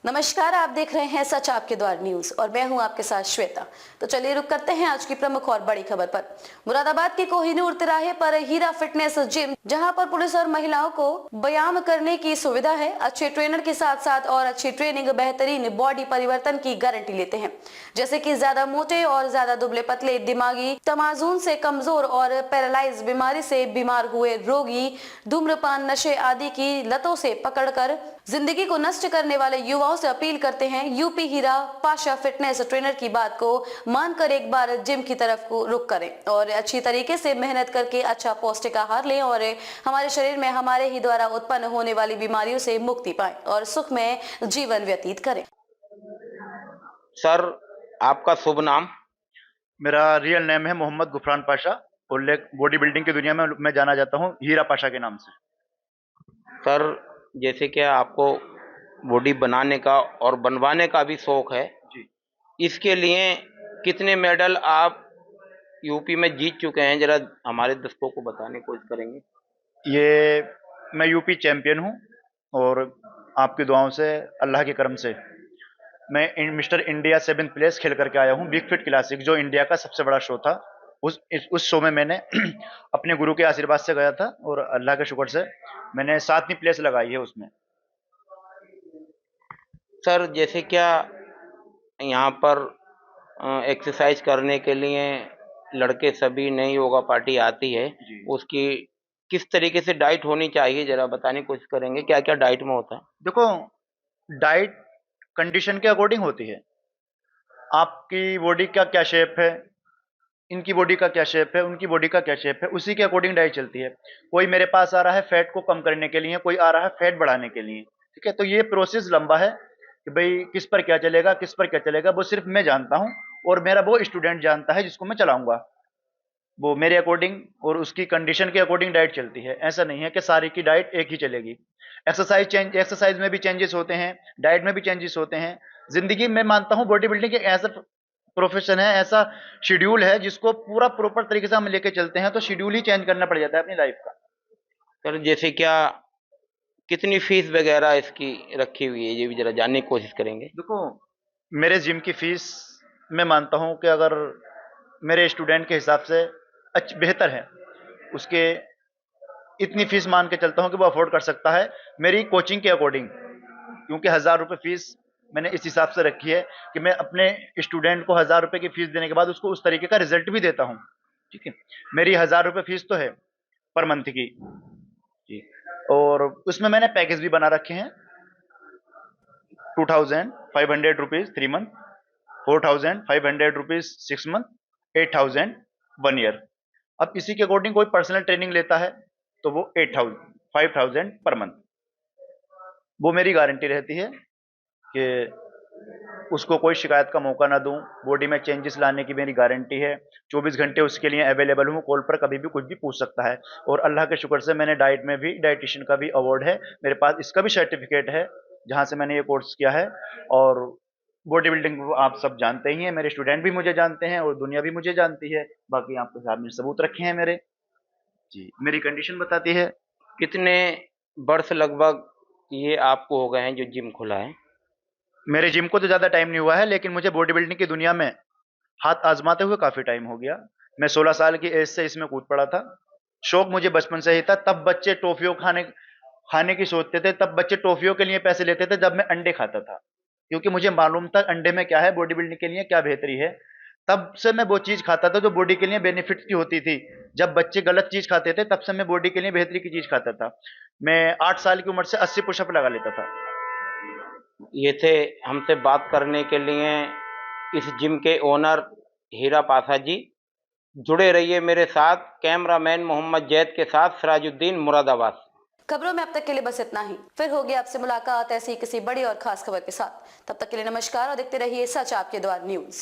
नमस्कार, आप देख रहे हैं सच आपके द्वार न्यूज और मैं हूं आपके साथ श्वेता। तो चलिए रुक करते हैं आज की प्रमुख और बड़ी खबर पर। मुरादाबाद के कोहिनूर तिराहे पर हीरा फिटनेस जिम, जहां पर पुरुष और महिलाओं को व्यायाम करने की सुविधा है। अच्छे ट्रेनर के साथ साथ और अच्छी ट्रेनिंग बेहतरीन बॉडी परिवर्तन की गारंटी लेते हैं, जैसे कि ज्यादा मोटे और ज्यादा दुबले पतले, दिमागी तमाजुन से कमजोर और पैरालाइज बीमारी से बीमार हुए रोगी, धूम्रपान, नशे आदि की लतों से पकड़कर जिंदगी को नष्ट करने वाले युवाओं से अपील करते हैं। यूपी हीरा पाशा फिटनेस ट्रेनर की बात को मानकर एक बार जिम की तरफ को रुक करें और अच्छी तरीके से मेहनत करके अच्छा पौष्टिक आहार लें और हमारे शरीर में हमारे ही द्वारा उत्पन्न होने वाली बीमारियों से मुक्ति पाएं और सुख में जीवन व्यतीत करें। सर, आपका शुभ नाम? मेरा रियल नेम है मोहम्मद गुफरान पाशा और बॉडी बिल्डिंग की दुनिया में मैं जाना जाता हूँ हीरा पाशा के नाम से। सर, जैसे कि आपको बॉडी बनाने का और बनवाने का भी शौक है जी। इसके लिए कितने मेडल आप यूपी में जीत चुके हैं, जरा हमारे दर्शकों को बताने की कोशिश करेंगे? ये मैं यूपी चैंपियन हूँ और आपकी दुआओं से, अल्लाह के करम से मैं मिस्टर इंडिया 7th प्लेस खेल करके आया हूँ। बिग फिट क्लासिक जो इंडिया का सबसे बड़ा शो था, उस शो में मैंने अपने गुरु के आशीर्वाद से गया था और अल्लाह के शुक्र से मैंने 7वीं प्लेस लगाई है उसमें। सर, जैसे क्या यहाँ पर एक्सरसाइज करने के लिए लड़के सभी नई योगा पार्टी आती है, उसकी किस तरीके से डाइट होनी चाहिए, जरा बताने की कोशिश करेंगे? क्या क्या डाइट में होता है? देखो, डाइट कंडीशन के अकॉर्डिंग होती है। आपकी बॉडी का क्या शेप है, इनकी बॉडी का क्या शेप है, उनकी बॉडी का क्या शेप है, उसी के अकॉर्डिंग डाइट चलती है। कोई मेरे पास आ रहा है फैट को कम करने के लिए, कोई आ रहा है फैट बढ़ाने के लिए, ठीक है। तो ये प्रोसेस लंबा है कि भाई किस पर क्या चलेगा, किस पर क्या चलेगा, वो सिर्फ मैं जानता हूँ और मेरा वो स्टूडेंट जानता है जिसको मैं चलाऊंगा। वो मेरे अकॉर्डिंग और उसकी कंडीशन के अकॉर्डिंग डाइट चलती है। ऐसा नहीं है कि सारी की डाइट एक ही चलेगी। एक्सरसाइज में भी चेंजेस होते हैं, डाइट में भी चेंजेस होते हैं। जिंदगी में मानता हूँ बॉडी बिल्डिंग एक ऐसा प्रोफेशन है, ऐसा शेड्यूल है जिसको पूरा प्रॉपर तरीके से हम लेके चलते हैं, तो शेड्यूल ही चेंज करना पड़ जाता है अपनी लाइफ का। सर, जैसे क्या कितनी फीस वगैरह इसकी रखी हुई है, ये भी जरा जानने की कोशिश करेंगे? देखो, मेरे जिम की फीस मैं मानता हूँ कि अगर मेरे स्टूडेंट के हिसाब से बेहतर है, उसके इतनी फीस मान के चलता हूँ कि वो अफोर्ड कर सकता है मेरी कोचिंग के अकॉर्डिंग। क्योंकि 1000 रुपये फीस मैंने इस हिसाब से रखी है कि मैं अपने स्टूडेंट को 1000 रुपये की फीस देने के बाद उसको उस तरीके का रिजल्ट भी देता हूँ, ठीक है। मेरी 1000 रुपये फीस तो है पर मंथ की जी, और उसमें मैंने पैकेज भी बना रखे हैं। 2500 rupees 3 month, 4500 rupees 6 month, 8000 1 year. अब इसी के अकॉर्डिंग कोई पर्सनल ट्रेनिंग लेता है तो वो 5000 पर मंथ। वो मेरी गारंटी रहती है कि उसको कोई शिकायत का मौका ना दूं। बॉडी में चेंजेस लाने की मेरी गारंटी है। 24 घंटे उसके लिए अवेलेबल हूँ, कॉल पर कभी भी कुछ भी पूछ सकता है। और अल्लाह के शुक्र से मैंने डाइट में भी डाइटिशियन का भी अवार्ड है मेरे पास, इसका भी सर्टिफिकेट है जहाँ से मैंने ये कोर्स किया है। और बॉडी बिल्डिंग आप सब जानते ही हैं, मेरे स्टूडेंट भी मुझे जानते हैं और दुनिया भी मुझे जानती है। बाकी आपके सामने सबूत रखे हैं मेरे जी, मेरी कंडीशन बताती है। कितने वर्ष लगभग ये आपको हो गए हैं जो जिम खुला है? मेरे जिम को तो ज़्यादा टाइम नहीं हुआ है, लेकिन मुझे बॉडी बिल्डिंग की दुनिया में हाथ आजमाते हुए काफ़ी टाइम हो गया। मैं 16 साल की एज से इसमें कूद पड़ा था। शौक मुझे बचपन से ही था। तब बच्चे टॉफ़ियों खाने खाने की सोचते थे, तब बच्चे टॉफ़ियों के लिए पैसे लेते थे जब मैं अंडे खाता था, क्योंकि मुझे मालूम था अंडे में क्या है, बॉडी बिल्डिंग के लिए क्या बेहतरी है। तब से मैं वो चीज़ खाता था जो बॉडी के लिए बेनिफिट की होती थी। जब बच्चे गलत चीज़ खाते थे, तब से मैं बॉडी के लिए बेहतरी की चीज़ खाता था। मैं 8 साल की उम्र से 80 पुशअप लगा लेता था। ये थे हमसे बात करने के लिए इस जिम के ओनर हीरा पाशा जी। जुड़े रहिए मेरे साथ कैमरामैन मोहम्मद जैद के साथ सिराजुद्दीन, मुरादाबाद। खबरों में अब तक के लिए बस इतना ही। फिर होगी आपसे मुलाकात ऐसी किसी बड़ी और खास खबर के साथ। तब तक के लिए नमस्कार और देखते रहिए सच आपके द्वार न्यूज।